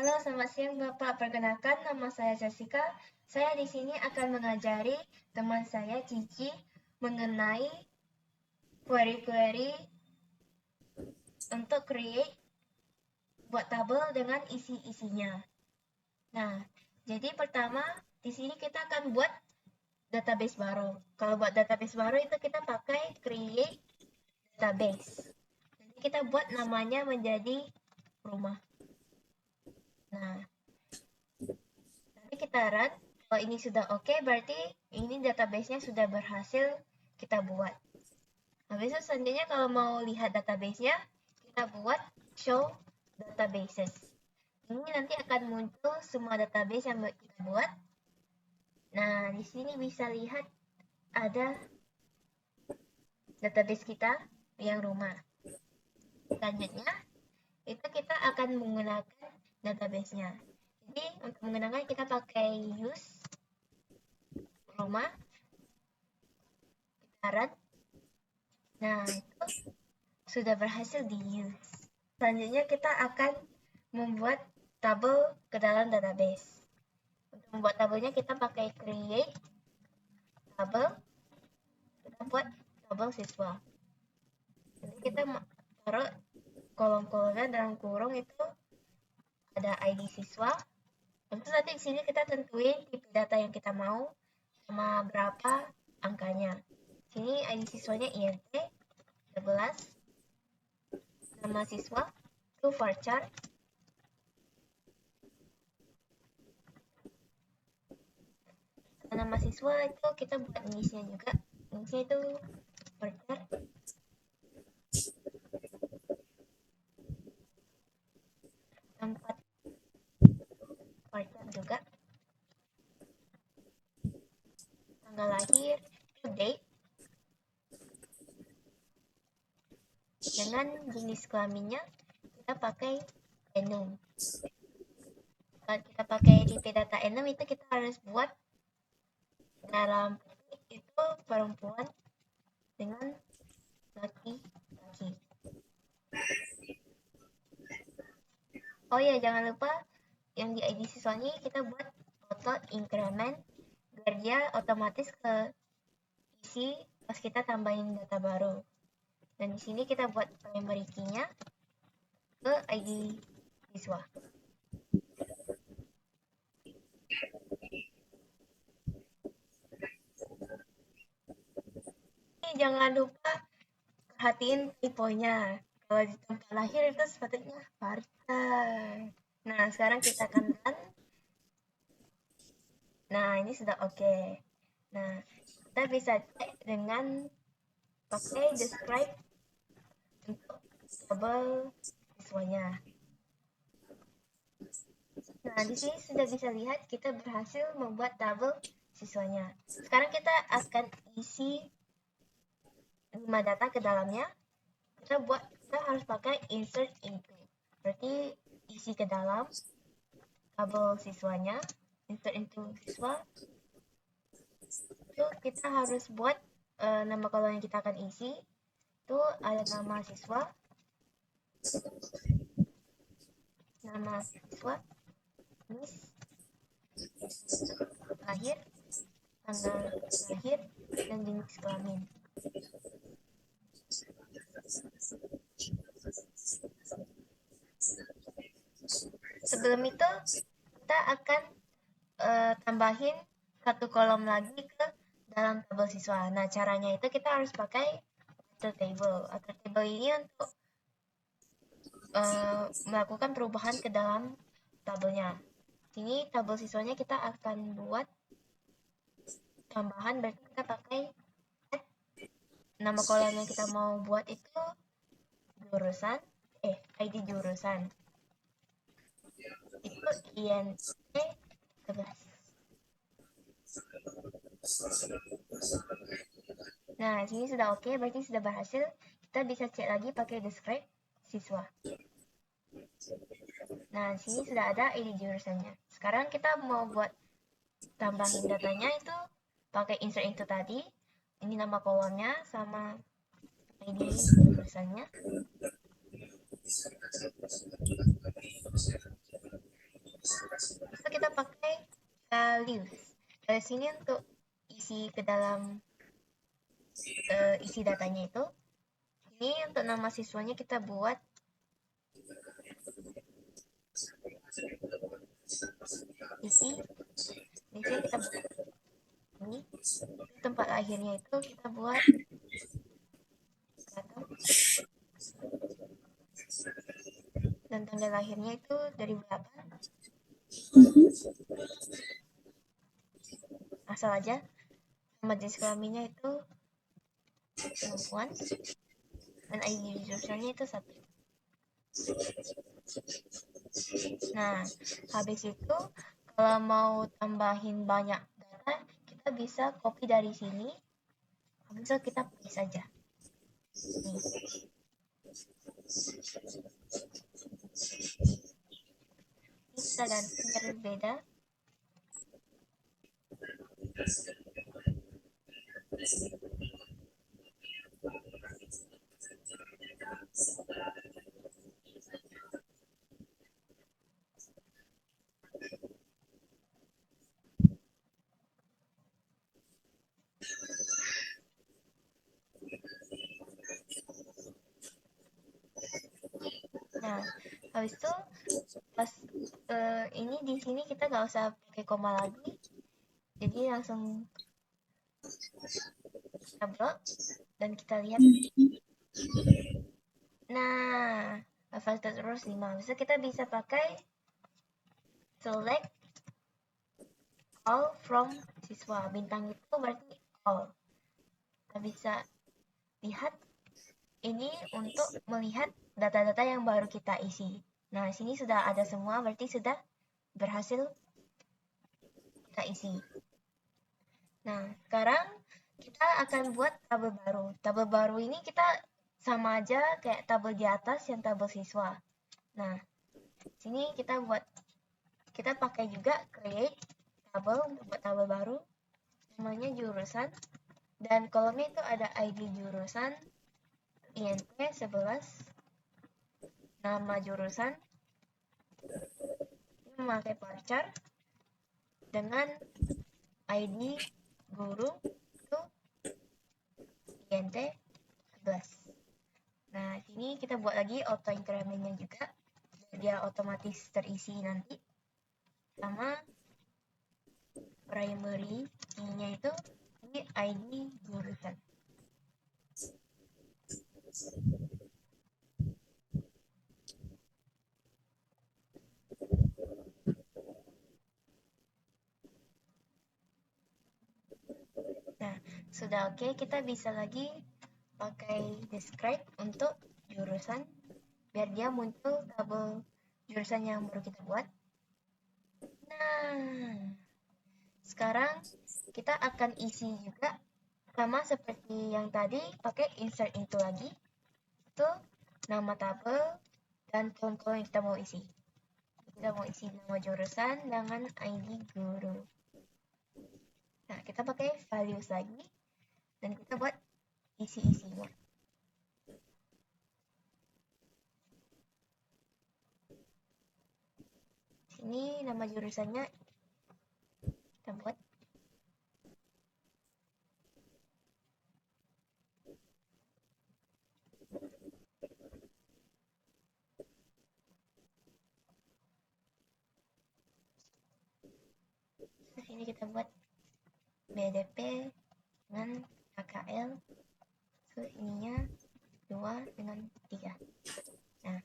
Halo, selamat siang Bapak. Perkenalkan, nama saya Jessica. Saya di sini akan mengajari teman saya Cici mengenai query-query untuk buat tabel dengan isi-isinya. Nah, jadi pertama di sini kita akan buat database baru. Kalau buat database baru itu kita pakai create database. Nanti kita buat namanya menjadi rumah. Nah, nanti kita run. Kalau ini sudah oke, berarti ini database-nya sudah berhasil kita buat. Habis itu selanjutnya kalau mau lihat database-nya, kita buat show databases. Ini nanti akan muncul semua database yang kita buat. Nah, di sini bisa lihat ada database kita yang rumah. Selanjutnya, itu kita akan menggunakan database-nya. Jadi, untuk menggunakan kita pakai use rumah, kita run. Nah, itu sudah berhasil di use. Selanjutnya kita akan membuat tabel ke dalam database. Untuk membuat tabelnya kita pakai create tabel. Kita buat tabel siswa. Jadi kita taruh kolom-kolomnya dalam kurung itu ada ID siswa. Terus nanti di sini kita tentuin tipe data yang kita mau sama berapa angkanya. Sini ID siswanya INT 11, nama siswa itu varchar. Nama siswa itu kita buat inisinya juga. Inisinya itu varchar. Tempat varchar juga. Tanggal lahir itu date. Dengan jenis kelaminnya kita pakai enum. Kalau kita pakai tipe data enum itu kita harus buat dalam itu perempuan dengan laki-laki. Oh ya, jangan lupa yang di ID siswanya kita buat auto increment biar dia otomatis ke isi pas kita tambahin data baru. Dan di sini kita buat primary key-nya ke ID siswa. Jangan lupa perhatiin tiponya. Kalau di tempat lahir itu sepatutnya varchar. Nah, sekarang kita akan run. Nah, ini sudah oke. Nah, kita bisa cek dengan pakai describe untuk tabel siswanya. Nah, di sini sudah bisa lihat kita berhasil membuat tabel siswanya. Sekarang kita akan isi 5 data ke dalamnya. Kita harus pakai insert into. Berarti isi ke dalam tabel siswanya, insert into siswa. Itu kita harus buat nama kolom yang kita akan isi. Itu ada nama siswa, nama siswa, miss, lahir, tanggal lahir, dan jenis kelamin. Sebelum itu kita akan tambahin satu kolom lagi ke dalam tabel siswa. Nah, caranya itu kita harus pakai author table. Author table ini untuk melakukan perubahan ke dalam tabelnya. Sini tabel siswanya kita akan buat tambahan, berarti kita pakai nama kolom yang kita mau buat itu jurusan, ID jurusan. Itu INT 11. Nah, sini sudah oke, berarti sudah berhasil. Kita bisa cek lagi pakai describe siswa. Nah, sini sudah ada ID jurusannya. Sekarang kita mau buat tambahin datanya itu pakai insert into tadi. Ini nama kolomnya sama ID jurusannya. values. Dari sini untuk isi ke dalam isi datanya itu. Ini untuk nama siswanya kita buat isi. Di sini kita buat ini. Tempat lahirnya itu kita buat dan tanggal lahirnya itu 2008. Asal aja. Nama jenis kelaminnya itu perempuan dan ID usernya itu 1. Nah, habis itu kalau mau tambahin banyak data, kita bisa copy dari sini. Habis itu kita paste aja. Nih. Ini kita ganti biar beda. Nah, habis itu pas ini di sini kita nggak usah pakai koma lagi, jadi langsung kita blok dan kita lihat. Nah, hafal terus 5. Bisa kita bisa pakai select all from siswa. Bintang itu berarti all. Kita bisa lihat ini untuk melihat data-data yang baru kita isi. Nah, sini sudah ada semua, berarti sudah berhasil kita isi. Nah, sekarang kita akan buat tabel baru. Tabel baru ini kita sama aja kayak tabel di atas yang tabel siswa. Nah, sini kita pakai juga create tabel untuk buat tabel baru. Namanya jurusan. Dan kolomnya itu ada ID jurusan, INT 11, nama jurusan, ini memakai varchar dengan ID guru itu INT 11. Nah, sini kita buat lagi auto incrementnya juga, biar dia otomatis terisi nanti. Sama primary key-nya itu ini ID jurusan. Nah, sudah oke, kita bisa lagi pakai describe untuk jurusan biar dia muncul tabel jurusan yang baru kita buat. Nah, sekarang kita akan isi juga sama seperti yang tadi, pakai insert into lagi. Itu nama tabel dan kolom-kolom yang kita mau isi. Kita mau isi nama jurusan dengan ID guru. Nah, kita pakai values lagi dan kita buat isi-isinya. Sini nama jurusannya kita buat. Nah, ini kita buat BDP dengan AKL. So, ininya 2 dengan 3. Nah,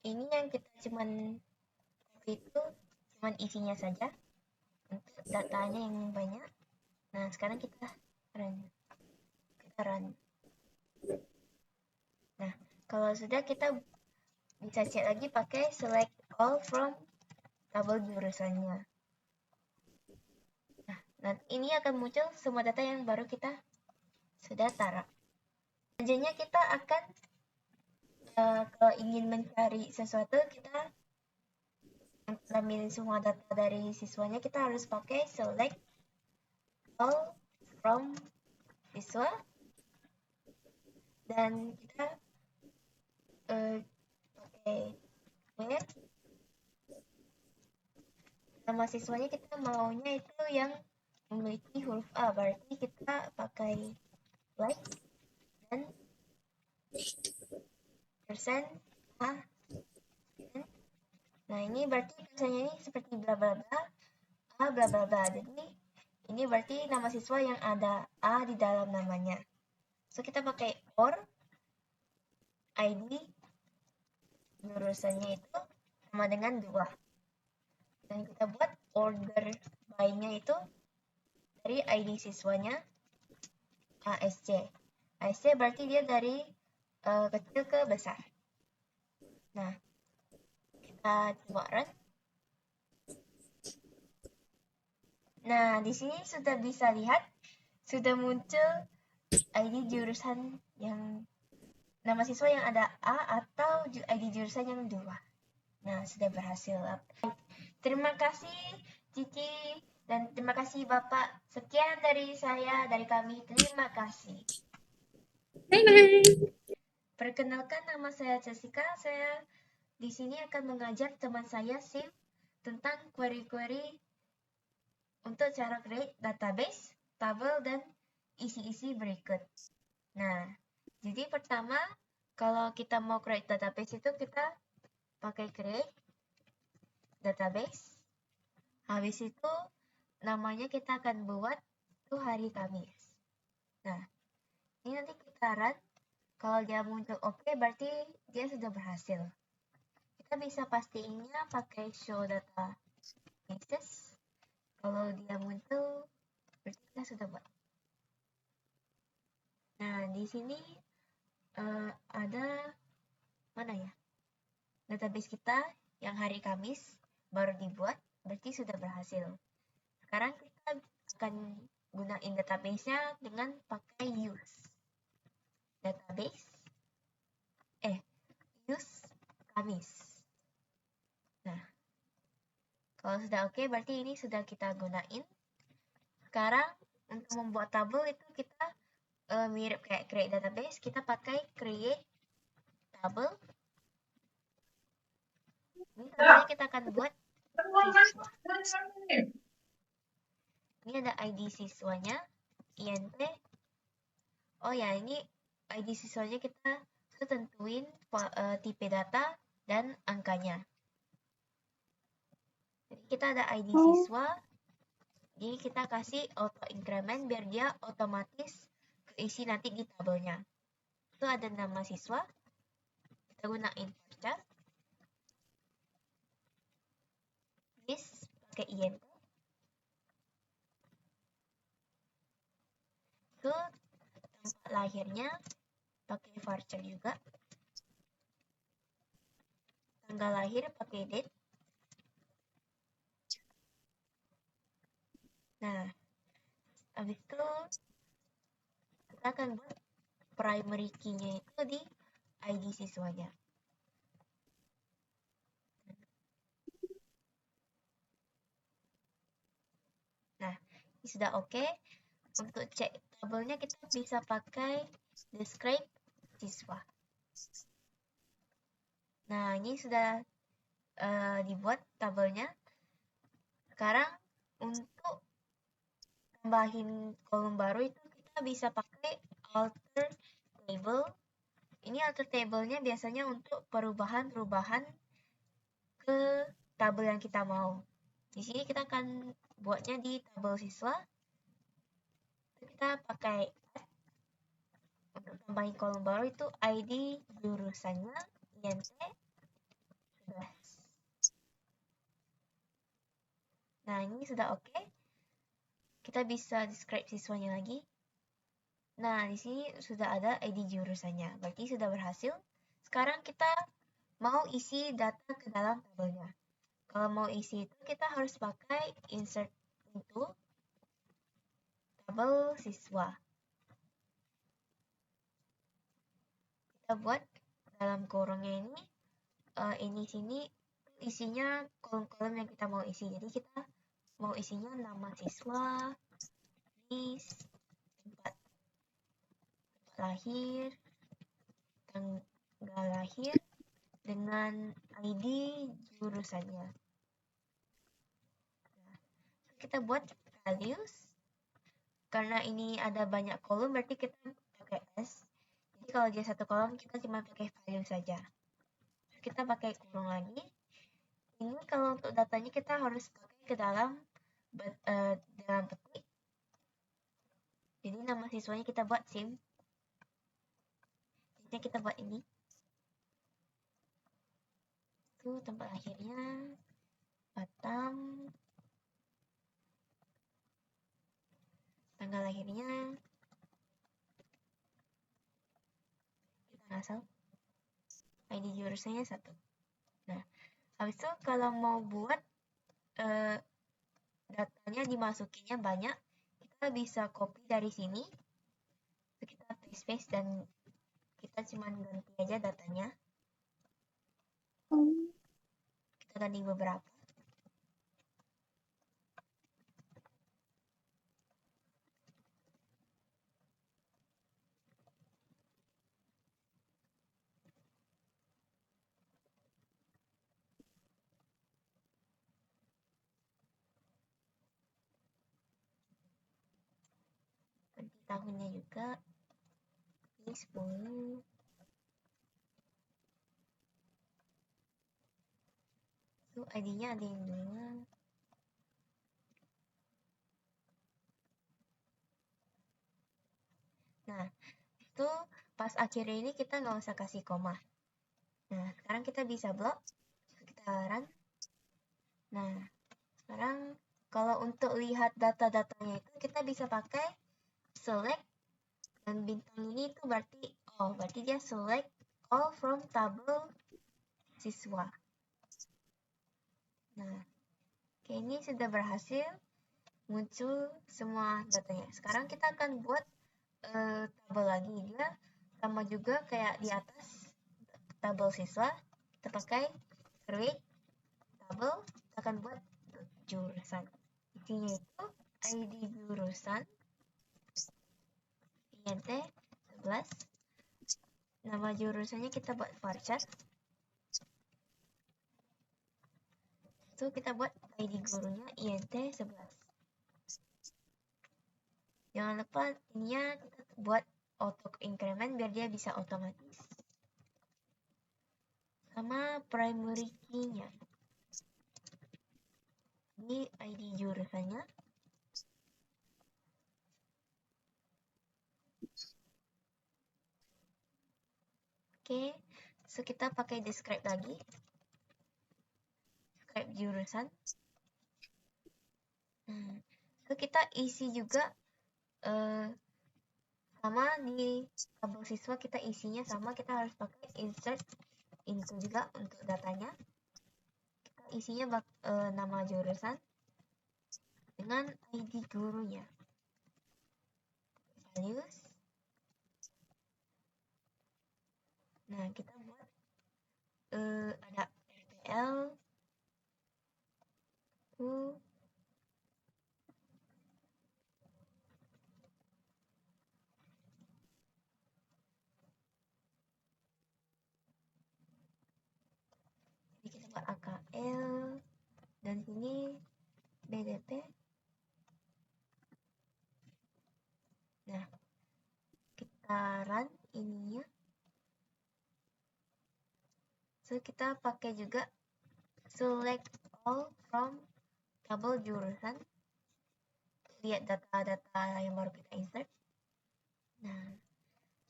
ini yang kita cuman isinya saja untuk datanya yang banyak. Nah, sekarang kita run. Nah, kalau sudah kita bisa cek lagi pakai select all from tabel jurusannya. Nah, dan ini akan muncul semua data yang baru kita sudah taruh. Selanjutnya kita akan kalau ingin mencari sesuatu, kita ambil semua data dari siswanya, kita harus pakai select all from siswa dan kita pakai where nama siswanya kita maunya itu yang memiliki huruf A, berarti kita pakai like dan persen A. Nah ini berarti persennya ini seperti bla bla bla A bla bla bla. Jadi ini berarti nama siswa yang ada A di dalam namanya. So kita pakai or ID jurusannya itu sama dengan 2. Dan kita buat order by-nya itu dari ID siswanya ASC. ASC berarti dia dari kecil ke besar. Nah, kita coba run. Nah, di sini sudah bisa lihat, sudah muncul ID jurusan yang nama siswa yang ada A atau ID jurusan yang 2. Nah, sudah berhasil. Terima kasih Cici dan terima kasih Bapak. Sekian dari saya, dari kami. Terima kasih. Perkenalkan, nama saya Jessica. Saya di sini akan mengajar teman saya Sim tentang query-query untuk cara create database, tabel, dan isi-isi berikut. Nah, jadi pertama, kalau kita mau create database itu kita pakai create database. Habis itu namanya kita akan buat itu hari Kamis. Nah, ini nanti kita run. Kalau dia muncul oke, berarti dia sudah berhasil. Kita bisa pastiinnya pakai show data basis. Kalau dia muncul, berarti kita sudah buat. Nah, di sini ada mana ya? Database kita yang hari Kamis baru dibuat, berarti sudah berhasil. Sekarang kita akan gunain database-nya dengan pakai use database use Kamis. Nah, kalau sudah oke, berarti ini sudah kita gunain. Sekarang untuk membuat tabel itu kita mirip kayak create database, kita pakai create tabel. Ini tabelnya kita akan buat siswa. Ini ada ID siswanya, INT. Oh ya, ini ID siswanya kita tentuin tipe data dan angkanya. Jadi kita ada ID siswa, jadi kita kasih auto increment biar dia otomatis keisi nanti di tabelnya. Itu ada nama siswa, kita gunain varchar. This pakai int. Itu tempat lahirnya pakai varchar juga. Tanggal lahir pakai date. Nah, habis itu kita akan buat primary key-nya itu di ID siswanya. Nah, ini sudah oke. Untuk cek tabelnya kita bisa pakai describe siswa. Nah, ini sudah dibuat tabelnya. Sekarang untuk tambahin kolom baru itu kita bisa pakai alter table. Ini alter table-nya biasanya untuk perubahan-perubahan ke tabel yang kita mau. Di sini kita akan buatnya di tabel siswa. Kita pakai untuk tambahin kolom baru itu ID jurusannya INT 11. Nah, ini sudah oke. Kita bisa describe siswanya lagi. Nah, di sini sudah ada ID jurusannya. Berarti sudah berhasil. Sekarang kita mau isi data ke dalam tabelnya. Kalau mau isi itu kita harus pakai insert into tabel siswa. Kita buat dalam kurungnya ini sini isinya kolom-kolom yang kita mau isi. Jadi kita mau isinya nama siswa, list, tempat lahir, tanggal lahir, dengan ID jurusannya. Nah, kita buat values. Karena ini ada banyak kolom, berarti kita pakai S. Jadi kalau dia satu kolom, kita cuma pakai value saja. Kita pakai kurung lagi. Ini kalau untuk datanya kita harus pakai ke dalam petik. Jadi nama siswanya kita buat SIM. Jadi kita buat ini. Itu tempat lahirnya, Batam, tanggal lahirnya, kita asal, ID jurusannya 1. Nah, habis itu kalau mau buat datanya dimasukinnya banyak, kita bisa copy dari sini, kita paste dan kita cuma ganti aja datanya. Kita ganti beberapa. Ganti tahunnya juga. Ini 10. Itu ID-nya ada yang 2. Nah, itu pas akhirnya ini kita nggak usah kasih koma. Nah, sekarang kita bisa blok. Kita run. Nah, sekarang kalau untuk lihat data-datanya itu kita bisa pakai select. Dan bintang ini itu berarti dia select all from tabel siswa. Nah, ini sudah berhasil muncul semua datanya. Sekarang kita akan buat tabel lagi. Dia sama juga kayak di atas tabel siswa. Kita pakai create tabel. Kita akan buat jurusan. Intinya itu ID jurusan INT 11. Nama jurusannya kita buat varchar. Itu kita buat ID gurunya INT 11. Jangan lupa ininya kita buat auto increment biar dia bisa otomatis. Sama primary key-nya. Ini ID jurusannya. Oke, so kita pakai describe lagi. Describe jurusan. So kita isi juga sama di tabel siswa kita isinya sama, kita harus pakai insert into juga untuk datanya. Kita isinya nama jurusan dengan ID gurunya. Values. Nah, kita buat ada RTL, jadi kita buat AKL dan sini BDP. Nah, kita run ininya. So kita pakai juga select all from tabel jurusan. Lihat data-data yang baru kita insert. Nah,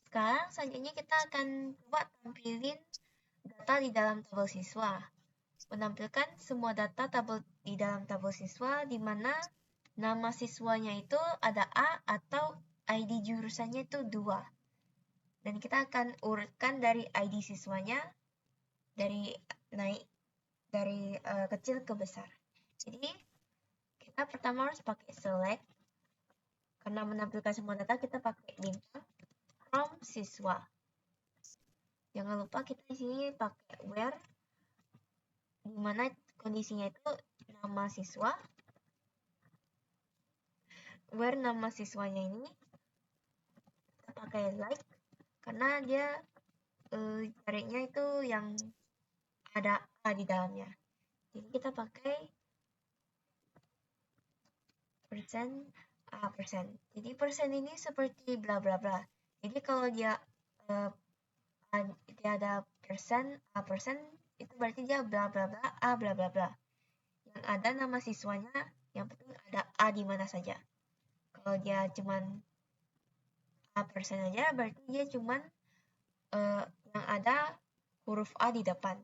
sekarang selanjutnya kita akan coba tampilin data di dalam tabel siswa. Menampilkan semua data di dalam tabel siswa di mana nama siswanya itu ada A atau ID jurusannya itu 2. Dan kita akan urutkan dari ID siswanya dari kecil ke besar. Jadi kita pertama harus pakai select. Karena menampilkan semua data kita pakai bintang from siswa. Jangan lupa kita di sini pakai where, di mana kondisinya itu nama siswa. Where nama siswanya ini kita pakai like karena dia carinya itu yang ada A di dalamnya. Jadi kita pakai persen A persen. Jadi persen ini seperti bla bla bla. Jadi kalau dia ada persen A persen, itu berarti dia bla bla bla A bla bla bla. Yang ada nama siswanya, yang penting ada A di mana saja. Kalau dia cuman A persen aja, berarti dia cuman yang ada huruf A di depan.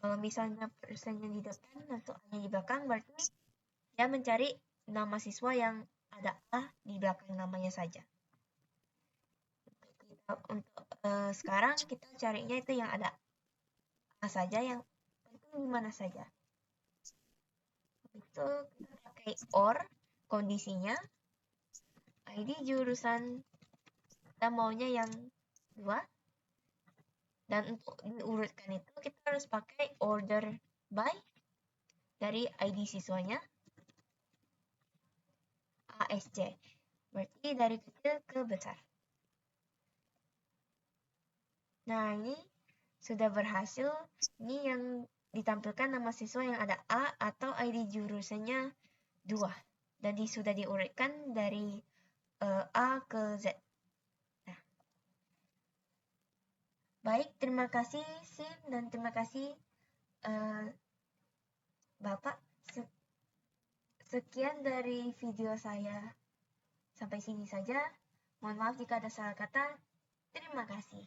Kalau misalnya persennya di depan atau A-nya di belakang, berarti dia mencari nama siswa yang ada A di belakang namanya saja. Untuk sekarang kita carinya itu yang ada A saja, yang penting di mana saja. Itu kita pakai OR, kondisinya, ID jurusan, kita maunya yang 2. Dan untuk diurutkan itu kita harus pakai order by dari ID siswanya ASC. Berarti dari kecil ke besar. Nah, ini sudah berhasil. Ini yang ditampilkan nama siswa yang ada A atau ID jurusannya 2. Dan sudah diurutkan dari A ke Z. Nah. Baik, terima kasih Sim dan terima kasih Bapak. Sekian dari video saya. Sampai sini saja. Mohon maaf jika ada salah kata. Terima kasih.